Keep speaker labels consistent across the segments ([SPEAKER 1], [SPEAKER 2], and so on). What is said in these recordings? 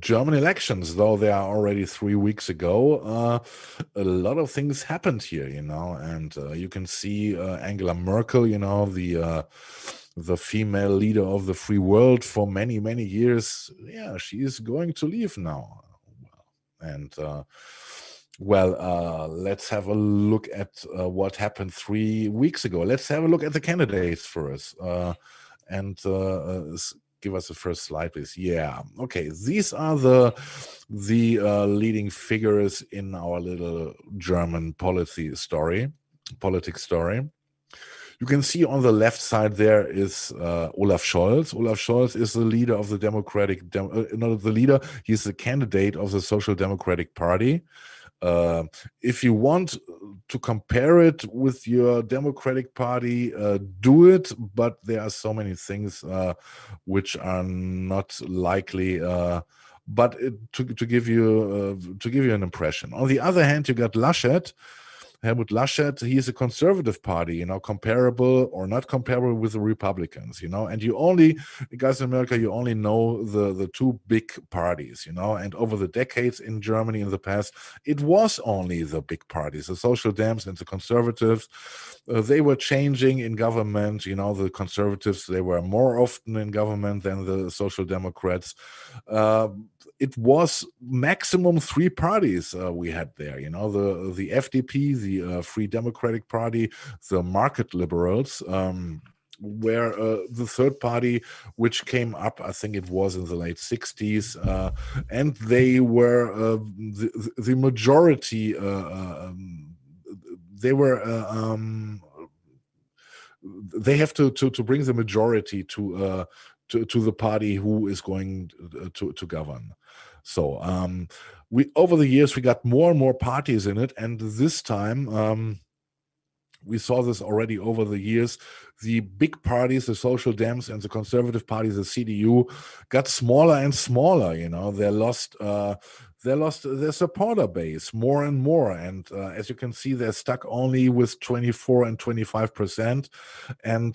[SPEAKER 1] German elections, though they are already 3 weeks ago, a lot of things happened here, and you can see Angela Merkel, the female leader of the free world for many, many years. Yeah, she is going to leave now. And let's have a look at what happened 3 weeks ago. Let's have a look at the candidates first. And give us the first slide, please. Yeah. Okay. These are the leading figures in our little German politics story. You can see on the left side there is Olaf Scholz. Olaf Scholz is the leader of the not the leader. He's the candidate of the Social Democratic Party. If you want to compare it with your Democratic Party, do it. But there are so many things which are not likely. But to give you an impression. On the other hand, you got Helmut Laschet. He is a conservative party, comparable or not comparable with the Republicans, and guys in America, you only know the two big parties, and over the decades in Germany in the past, it was only the big parties, the Social Dems and the Conservatives. They were changing in government, the Conservatives, they were more often in government than the Social Democrats. It was maximum three parties we had there, the FDP, the Free Democratic Party, the Market Liberals, where the third party, which came up, I think it was in the late 60s, and they were the majority. They have to bring the majority to the party who is going to govern. So over the years we got more and more parties in it, and this time we saw this already over the years. The big parties, the Social Dems and the Conservative Party, the CDU, got smaller and smaller. They lost their supporter base more and more, and as you can see, they're stuck only with 24 and 25%, and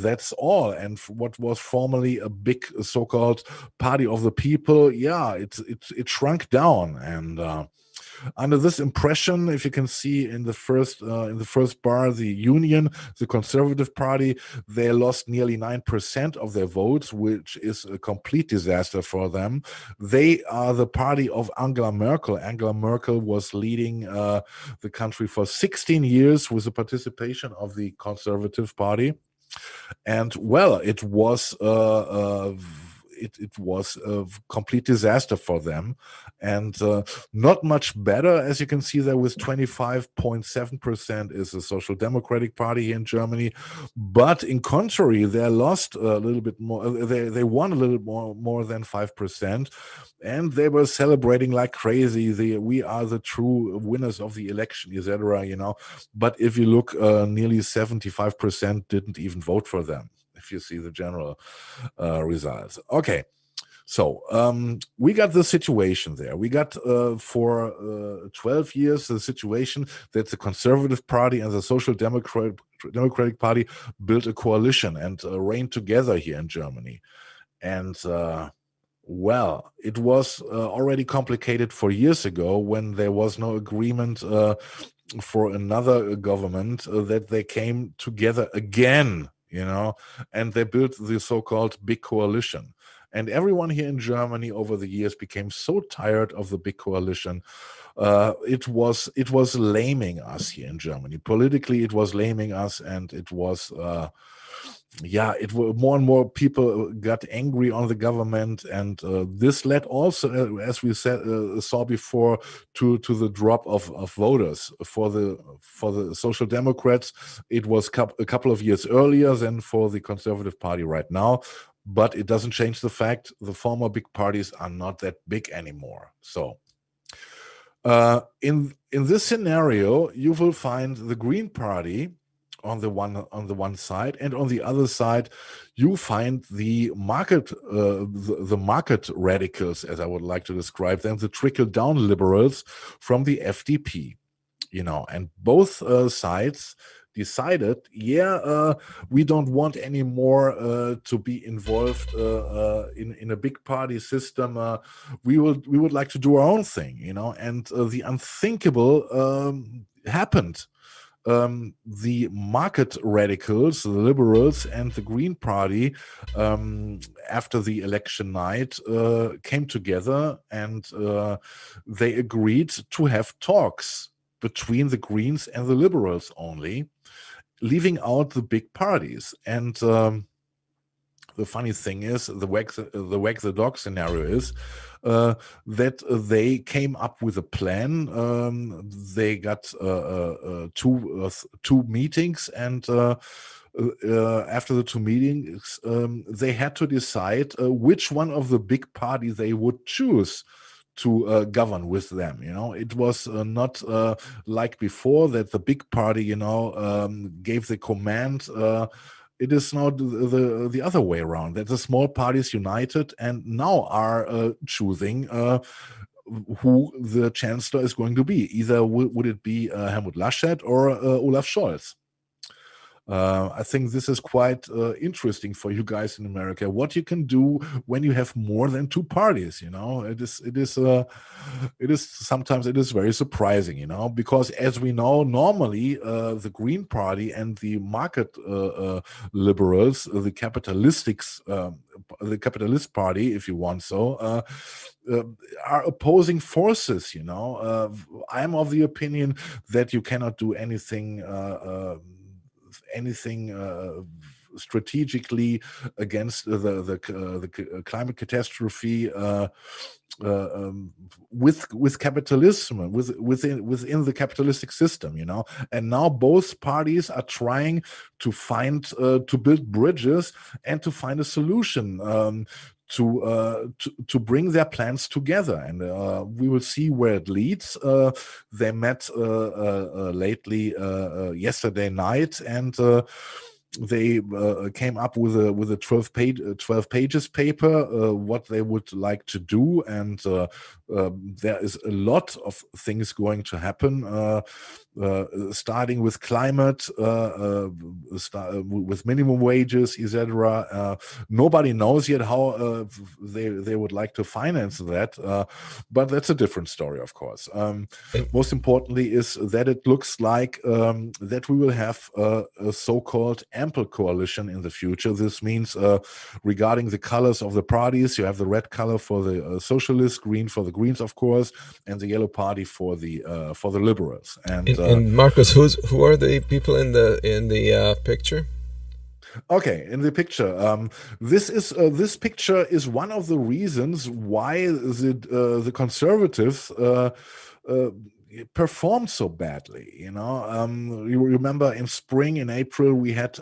[SPEAKER 1] that's all. And what was formerly a big so-called party of the people, it shrunk down. And under this impression, if you can see in the first bar, the Union, the Conservative Party, they lost nearly 9% of their votes, which is a complete disaster for them. They are the party of Angela Merkel. Angela Merkel was leading the country for 16 years with the participation of the Conservative Party, and it was it was a complete disaster for them, and not much better, as you can see there, with 25.7% is the Social Democratic Party here in Germany. But in contrary, they lost a little bit more. They won a little more than 5%, and they were celebrating like crazy. We are the true winners of the election, etc. But if you look, nearly 75% didn't even vote for them, if you see the general results. Okay, so we got the situation there. We got for 12 years the situation that the Conservative Party and the Social Democratic Party built a coalition and reigned together here in Germany. And it was already complicated 4 years ago when there was no agreement for another government, that they came together again, and they built the so-called big coalition. And everyone here in Germany over the years became so tired of the big coalition. It was laming us here in Germany. Politically, it was laming us, and it was more and more people got angry on the government, and this led also, as we saw before, to the drop of voters for the Social Democrats. It was a couple of years earlier than for the Conservative Party right now, but it doesn't change the fact the former big parties are not that big anymore. So in this scenario, you will find the Green Party on the one side, and on the other side you find the market radicals, as I would like to describe them, the trickle-down liberals from the FDP, and both sides decided, we don't want anymore to be involved in a big party system. We would like to do our own thing, and the unthinkable happened. The market radicals, the liberals, and the Green Party, after the election night, came together and they agreed to have talks between the Greens and the liberals only, leaving out the big parties. And the funny thing is, the wag the dog scenario is that they came up with a plan. They got two meetings, and after the two meetings, they had to decide which one of the big parties they would choose to govern with them. It was not like before, that the big party gave the command. It is now the other way around, that the small parties united and now are choosing who the chancellor is going to be. Either would it be Helmut Laschet or Olaf Scholz. I think this is quite interesting for you guys in America. What you can do when you have more than two parties, it is sometimes very surprising, because as we know, normally the Green Party and the market liberals, the capitalist party, if you want so, are opposing forces. I'm of the opinion that you cannot do anything strategically against the climate catastrophe with capitalism, within the capitalistic system, and now both parties are trying to find to build bridges and to find a solution to bring their plans together, and we will see where it leads. They met lately yesterday night, and they came up with a 12 pages paper, what they would like to do, and there is a lot of things going to happen, starting with climate, with minimum wages, etc. Nobody knows yet how they would like to finance that, but that's a different story, of course. Most importantly is that it looks like that we will have a so-called ample coalition in the future. This means regarding the colors of the parties, you have the red color for the socialists, green for the Greens, of course, and the yellow party for the liberals.
[SPEAKER 2] And Markus, who are the people in the picture?
[SPEAKER 1] Okay, in the picture, this picture is one of the reasons why the conservatives performed so badly. You remember in spring, in April, we had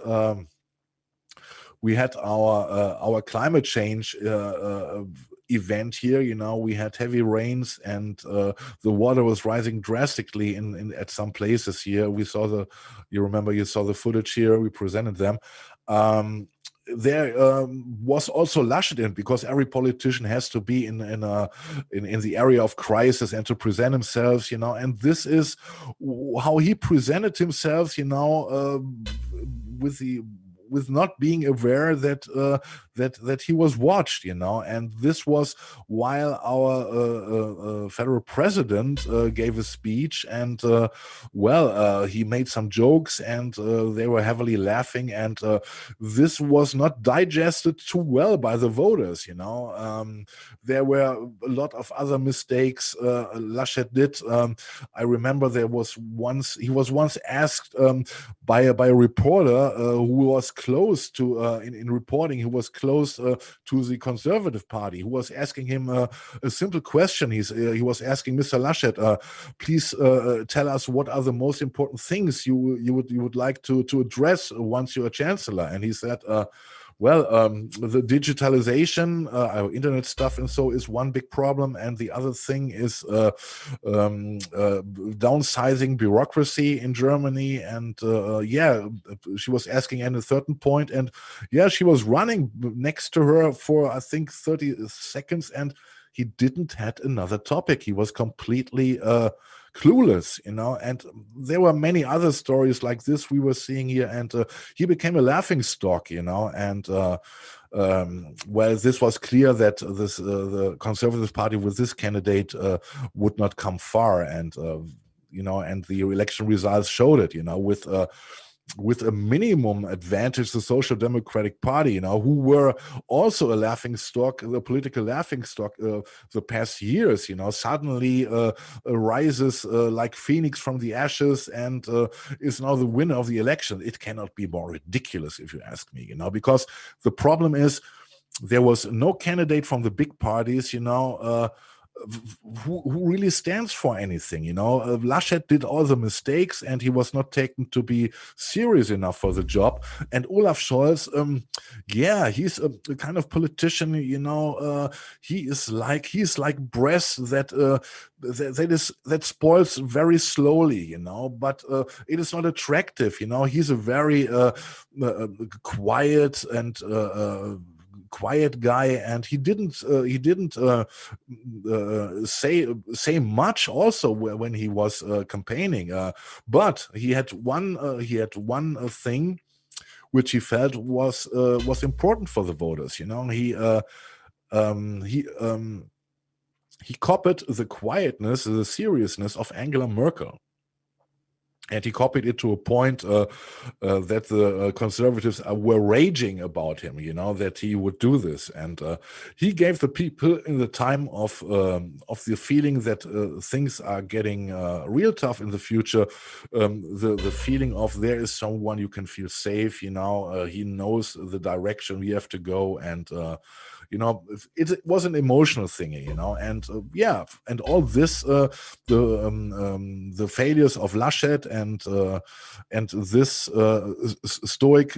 [SPEAKER 1] our climate change event here. We had heavy rains, and the water was rising drastically in at some places here. We saw you saw the footage here. We presented them. There was also Laschet in, because every politician has to be in the area of crisis and to present himself, and this is how he presented himself, with not being aware that he was watched, and this was while our federal president gave a speech, and he made some jokes, and they were heavily laughing, and this was not digested too well by the voters. There were a lot of other mistakes Laschet did. I remember he was once asked by a reporter who was close to in reporting, who was close to the Conservative Party, who was asking him a simple question. He was asking Mr. Laschet, please tell us what are the most important things you would like to address once you're a chancellor. And he said, the digitalization, internet stuff, and so is one big problem, and the other thing is downsizing bureaucracy in Germany. And she was asking at a certain point, and she was running next to her for I think 30 seconds, and he didn't had another topic. He was completely clueless, and there were many other stories like this we were seeing here, and he became a laughing stock, and well, this was clear that the Conservative Party with this candidate would not come far, and and the election results showed it, with a minimum advantage, the Social Democratic Party, who were also a laughing stock, the political laughing stock the past years, suddenly rises like phoenix from the ashes and is now the winner of the election. It cannot be more ridiculous, if you ask me, because the problem is there was no candidate from the big parties, who really stands for anything. Laschet did all the mistakes and he was not taken to be serious enough for the job. And Olaf Scholz, he's a kind of politician, he's like breath that spoils very slowly, but it is not attractive. He's a very quiet and quiet guy, and he didn't say much also when he was campaigning, but he had one thing which he felt was important for the voters. He copied the quietness, the seriousness of Angela Merkel. And he copied it to a point that the conservatives were raging about him, that he would do this. And he gave the people in the time of the feeling that things are getting real tough in the future, the feeling of there is someone you can feel safe, he knows the direction we have to go, and it was an emotional thing, and and all this, the failures of Laschet and this stoic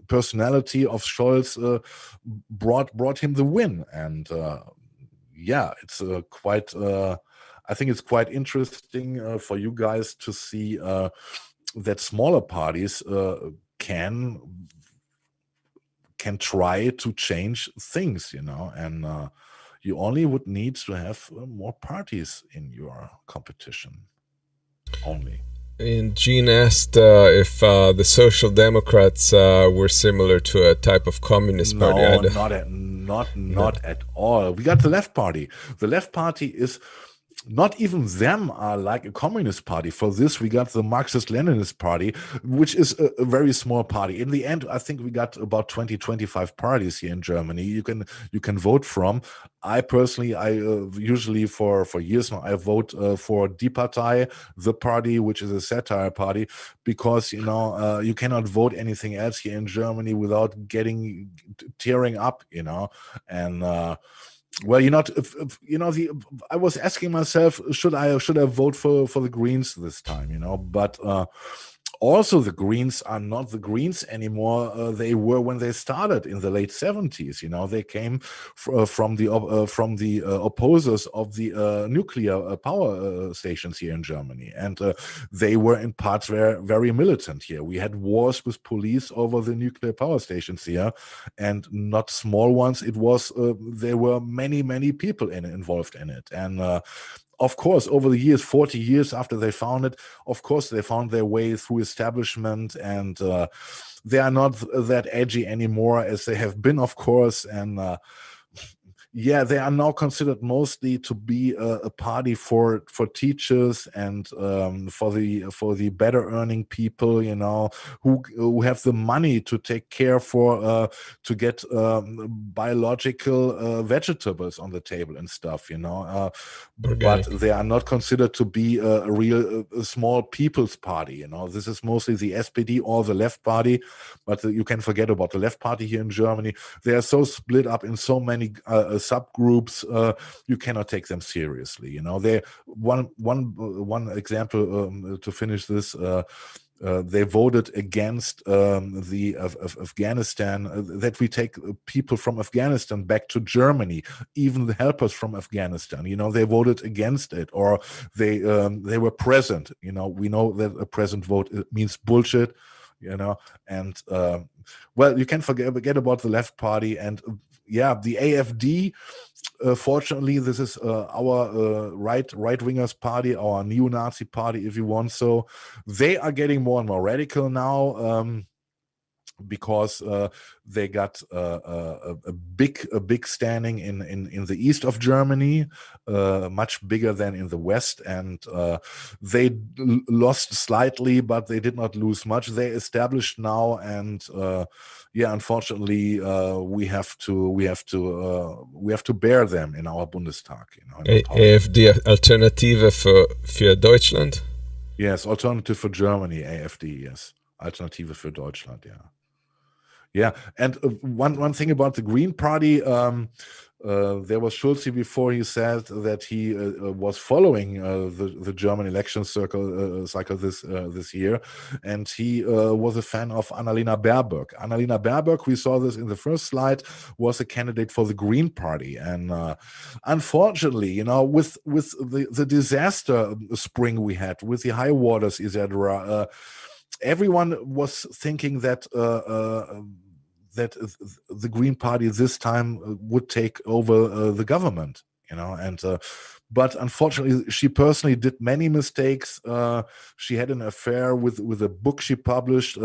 [SPEAKER 1] personality of Scholz brought him the win, and it's quite. I think it's quite interesting for you guys to see that smaller parties can try to change things, and you only would need to have more parties in your competition. Only.
[SPEAKER 2] And Jean asked if the Social Democrats were similar to a type of communist party.
[SPEAKER 1] No, not at all. We got the Left Party. The Left Party is. Not even them are like a communist party. For this, we got the Marxist-Leninist Party, which is a very small party. In the end, I think we got about 20-25 parties here in Germany you can vote from. I personally, usually for years now, I vote for Die Partei, the party, which is a satire party, because you cannot vote anything else here in Germany without tearing up, and. Well, I was asking myself, should I vote for the Greens this time, but also the Greens are not the Greens anymore. They were when they started in the late 70s. They came from the opposers of the nuclear power stations here in Germany, and they were in parts very militant here. We had wars with police over the nuclear power stations here, and not small ones. It was there were many people involved in it, and of course, over the years, 40 years after they found it, of course, they found their way through establishment, and they are not that edgy anymore as they have been, of course, and they are now considered mostly to be a party for teachers and for the better earning people, who have the money to take care to get biological vegetables on the table and stuff, but they are not considered to be a real small people's party. This is mostly the SPD or the Left Party, but you can forget about the Left Party here in Germany. They are so split up in so many subgroups, you cannot take them seriously. They one example to finish this. They voted against the Afghanistan, that we take people from Afghanistan back to Germany, even the helpers from Afghanistan. They voted against it, or they were present. We know that a present vote means bullshit. And well, you can forget about the Left Party, and the AfD fortunately, this is our right wingers party, our neo-Nazi party, if you want. So they are getting more and more radical now. Because they got a big standing in the east of Germany, much bigger than in the west, and they lost slightly, but they did not lose much. They established now, and unfortunately, we have to bear them in our Bundestag.
[SPEAKER 2] AfD, Alternative für Deutschland.
[SPEAKER 1] Yes, Alternative for Germany, AfD. Yes, Alternative für Deutschland. Yeah. Yeah, and one thing about the Green Party, there was Schulze before. He said that he was following the German election cycle this year, and he was a fan of Annalena Baerbock. Annalena Baerbock, we saw this in the first slide, was a candidate for the Green Party, and unfortunately, with the disaster spring we had, with the high waters, etc. Everyone was thinking that that the Green Party this time would take over the government, and but unfortunately, she personally did many mistakes. She had an affair with a book she published,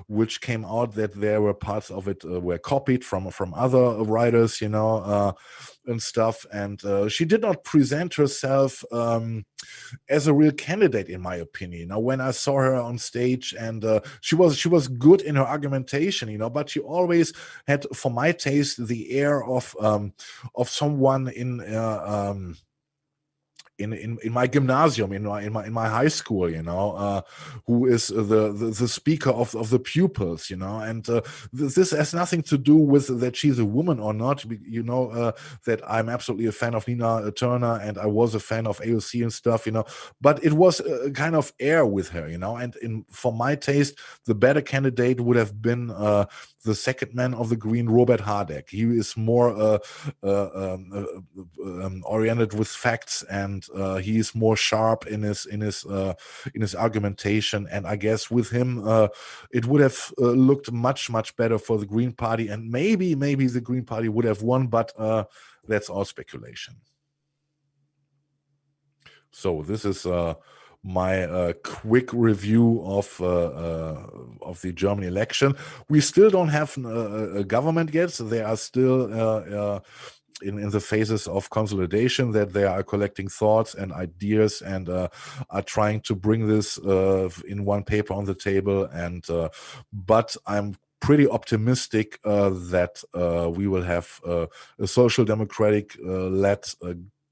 [SPEAKER 1] which came out that there were parts of it were copied from other writers, and stuff. And she did not present herself as a real candidate, in my opinion. When I saw her on stage, and she was good in her argumentation, but she always had, for my taste, the air of someone in my gymnasium, in my high school, who is the speaker of the pupils, and this has nothing to do with that she's a woman or not. That I'm absolutely a fan of Nina Turner, and I was a fan of AOC and stuff, but it was a kind of air with her, and for my taste, the better candidate would have been the second man of the Green, Robert Habeck. He is more oriented with facts, and he is more sharp in his argumentation. And I guess with him, it would have looked much better for the Green Party, and maybe the Green Party would have won, but that's all speculation. So this is my quick review of the German election. We still don't have a government yet, so they are still in the phases of consolidation, that they are collecting thoughts and ideas, and are trying to bring this in one paper on the table. And but I'm pretty optimistic that we will have a social democratic led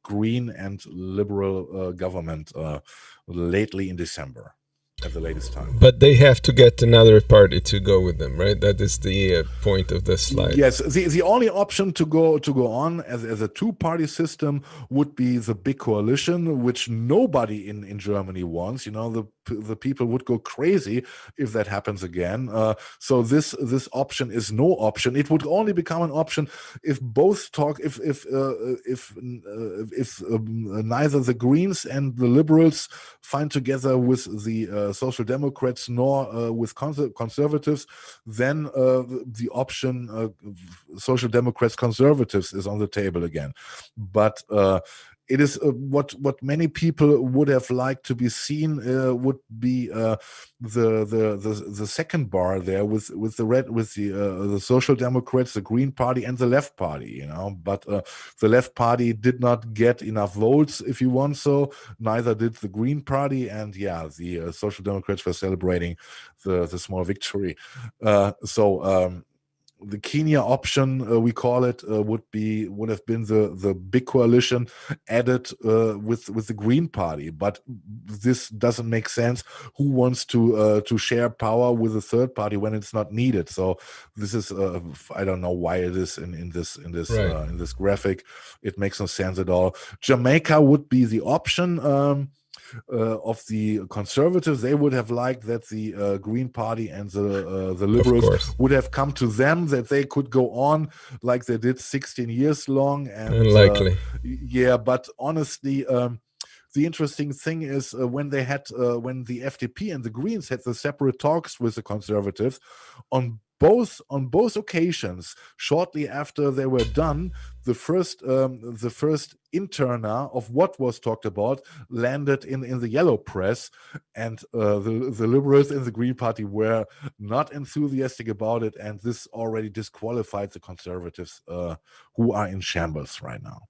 [SPEAKER 1] green and liberal government lately in December at the latest time.
[SPEAKER 2] But they have to get another party to go with them, right? That is the point of the slide.
[SPEAKER 1] Yes, the only option to go on as a two-party system would be the big coalition, which nobody in Germany wants. The people would go crazy if that happens again. So this option is no option. It would only become an option if both talk. If neither the Greens and the Liberals find together with the Social Democrats nor with conservatives, then the option Social Democrats Conservatives is on the table again. But it is what many people would have liked to be seen would be the second bar there with the Social Democrats, the Green Party, and the Left Party. But the Left Party did not get enough votes, if you want so. Neither did the Green Party, and the Social Democrats were celebrating the small victory. The Kenya option, we call it, would have been the big coalition added with the Green Party, but this doesn't make sense. Who wants to share power with a third party when it's not needed? So this is I don't know why it is in this graphic. It makes no sense at all. Jamaica would be the option. Of the conservatives. They would have liked that the Green Party and the Liberals would have come to them, that they could go on like they did 16 years long. And
[SPEAKER 2] unlikely.
[SPEAKER 1] But honestly, the interesting thing is when the FDP and the Greens had the separate talks with the conservatives, on on both occasions, shortly after they were done, the first interna of what was talked about landed in the yellow press, and the liberals in the Green Party were not enthusiastic about it, and this already disqualified the conservatives, who are in shambles right now.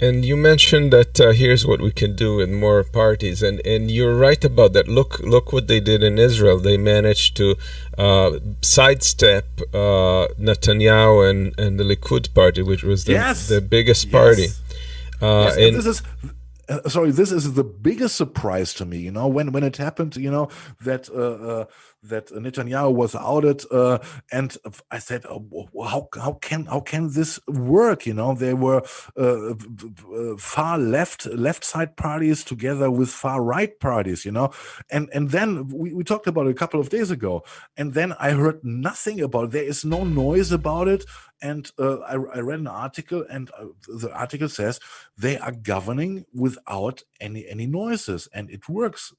[SPEAKER 2] And you mentioned that here's what we can do with more parties, and you're right about that. Look what they did in Israel. They managed to sidestep Netanyahu and the Likud party, which was the biggest party.
[SPEAKER 1] Yes. And this is this is the biggest surprise to me. When it happened, that that Netanyahu was outed, and I said, how can this work? They were far left side parties together with far right parties, and then we talked about it a couple of days ago, and then I heard nothing about it. There is no noise about it. And I read an article, and the article says they are governing without any noises, and it works.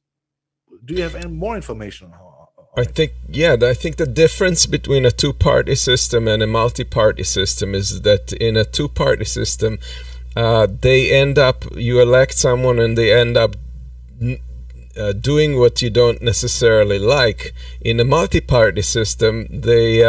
[SPEAKER 1] Do you have any more information on
[SPEAKER 2] I think the difference between a two-party system and a multi-party system is that in a two-party system, you elect someone and they end up doing what you don't necessarily like. In a multi-party system, they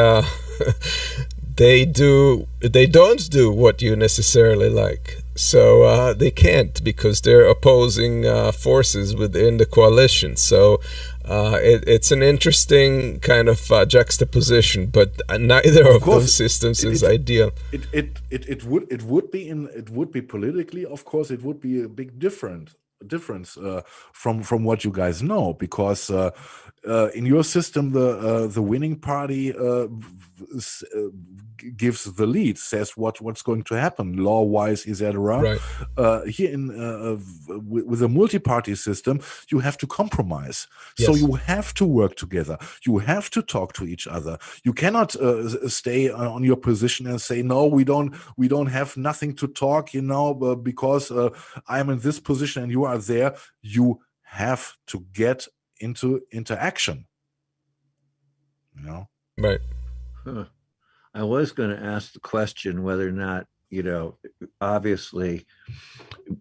[SPEAKER 2] don't do what you necessarily like. So they can't, because they're opposing forces within the coalition. So it's an interesting kind of juxtaposition, but neither of those systems is ideal.
[SPEAKER 1] It would be politically, of course, it would be a big difference from what you guys know, because in your system the winning party gives the lead, says what's going to happen law-wise, etc.
[SPEAKER 2] Right.
[SPEAKER 1] Here with a multi-party system, you have to compromise.
[SPEAKER 2] Yes.
[SPEAKER 1] So you have to work together. You have to talk to each other. You cannot stay on your position and say, no, we don't have nothing to talk, because I'm in this position and you are there. You have to get into action.
[SPEAKER 2] Right.
[SPEAKER 3] Huh. I was going to ask the question whether or not, obviously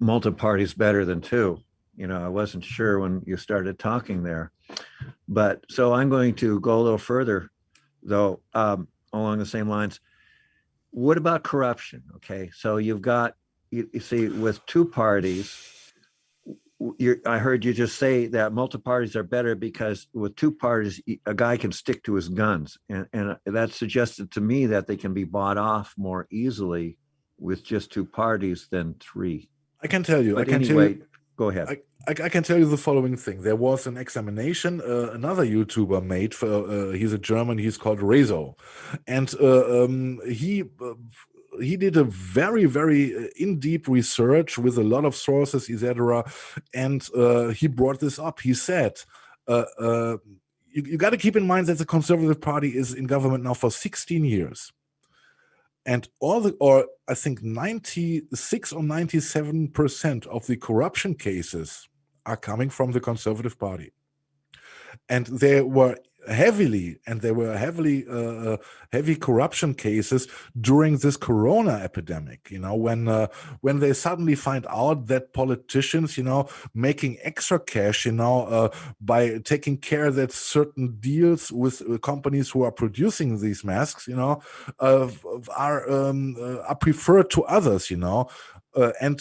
[SPEAKER 3] multi-party is better than two. I wasn't sure when you started talking there. But so I'm going to go a little further, though, along the same lines. What about corruption? Okay, so you've got, you see, with two parties, I heard you just say that multi-parties are better because with two parties, a guy can stick to his guns. And that suggested to me that they can be bought off more easily with just two parties than three.
[SPEAKER 1] I can tell you.
[SPEAKER 3] But go ahead.
[SPEAKER 1] I can tell you the following thing. There was an examination another YouTuber made. He's a German. He's called Rezo. And he did a very, very in-deep research with a lot of sources, etc. And he brought this up. He said, you got to keep in mind that the Conservative Party is in government now for 16 years. And I think 96 or 97% of the corruption cases are coming from the Conservative Party. And they were heavy corruption cases during this corona epidemic, when they suddenly find out that politicians, making extra cash, by taking care that certain deals with companies who are producing these masks, are preferred to others, and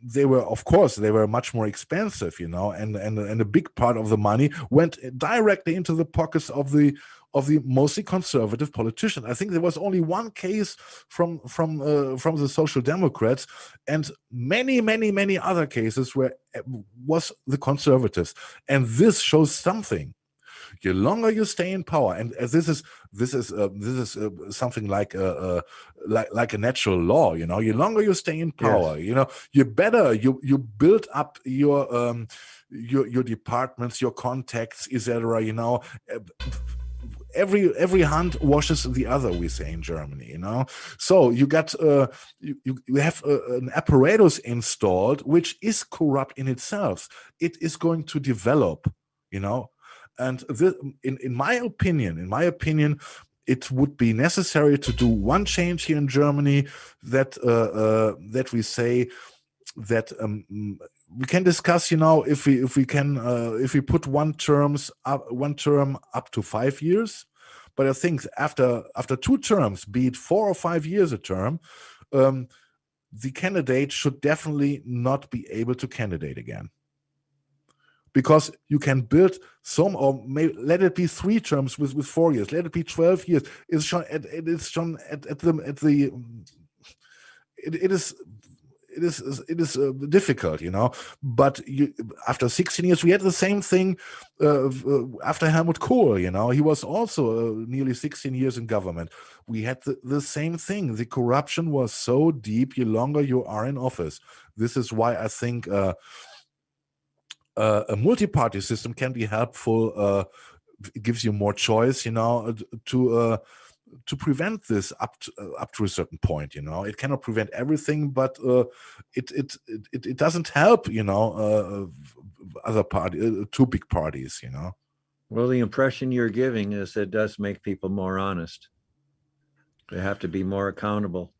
[SPEAKER 1] they were much more expensive, and a big part of the money went directly into the pockets of the mostly conservative politicians. I think there was only one case from the Social Democrats, and many other cases was the conservatives. And this shows something. The longer you stay in power, and this is something like a natural law, the longer you stay in power, yes, you build up your departments, your contacts, etc. Every hand washes the other, we say in Germany, So you got you have an apparatus installed which is corrupt in itself. It is going to develop, And this, in my opinion, it would be necessary to do one change here in Germany, that we say that we can discuss, if we put one term up to 5 years. But I think after 2 terms, be it 4 or 5 years a term, the candidate should definitely not be able to candidate again. Because you can build some, or maybe let it be 3 terms with 4 years, let it be 12 years. It is difficult, But after 16 years, we had the same thing after Helmut Kohl. He was also nearly 16 years in government. We had the same thing. The corruption was so deep. The longer you are in office, this is why I think a multi-party system can be helpful. It gives you more choice, to prevent this up to a certain point. It cannot prevent everything, but it doesn't help, other party, 2 big parties.
[SPEAKER 3] Well, the impression you're giving is it does make people more honest. They have to be more accountable.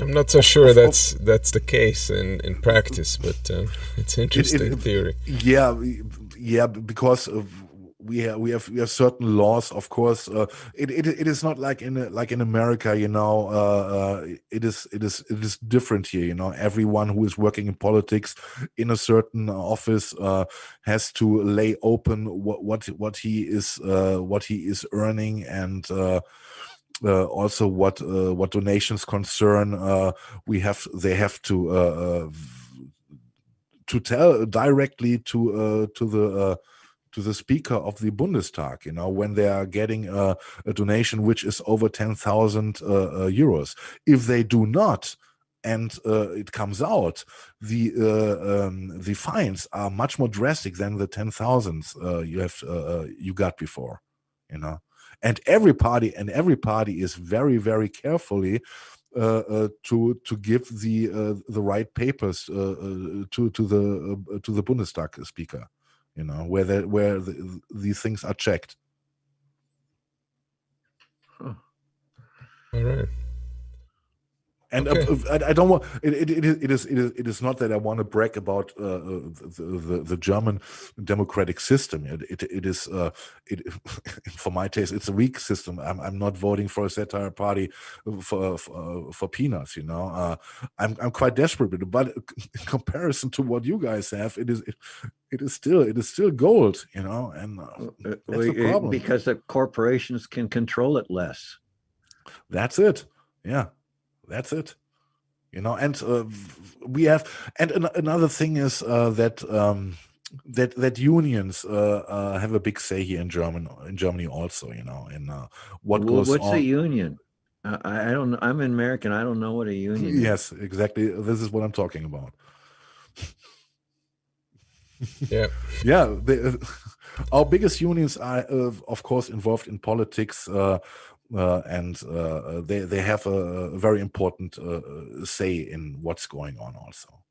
[SPEAKER 2] I'm not so sure that's the case in practice, but it's interesting theory.
[SPEAKER 1] Yeah, because we have certain laws, of course. It is not like in America, it is different here. Everyone who is working in politics in a certain office has to lay open what he is earning, and also what donations concern. They have to tell directly to the Speaker of the Bundestag, when they are getting a donation which is over 10,000 euros. If they do not, and it comes out, the fines are much more drastic than the 10,000 you got before, And every party is very, very carefully to give the right papers to the Bundestag speaker, where these things are checked.
[SPEAKER 2] All right.
[SPEAKER 1] And
[SPEAKER 2] Okay.
[SPEAKER 1] I don't want it is not that I want to brag about the German democratic system. It is for my taste, it's a weak system. I'm not voting for a satire party for peanuts. I'm quite desperate, but in comparison to what you guys have, it is still gold. And that's the problem,
[SPEAKER 3] because the corporations can control it less.
[SPEAKER 1] That's it. Yeah. That's it, and we have, and another thing is that unions have a big say here in Germany also, in what goes on.
[SPEAKER 3] What's a union? I don't know. I'm American. I don't know what a union is.
[SPEAKER 1] Yes, exactly. This is what I'm talking about.
[SPEAKER 2] Yeah.
[SPEAKER 1] Yeah. Our biggest unions are, of course, involved in politics. And they have a very important say in what's going on also.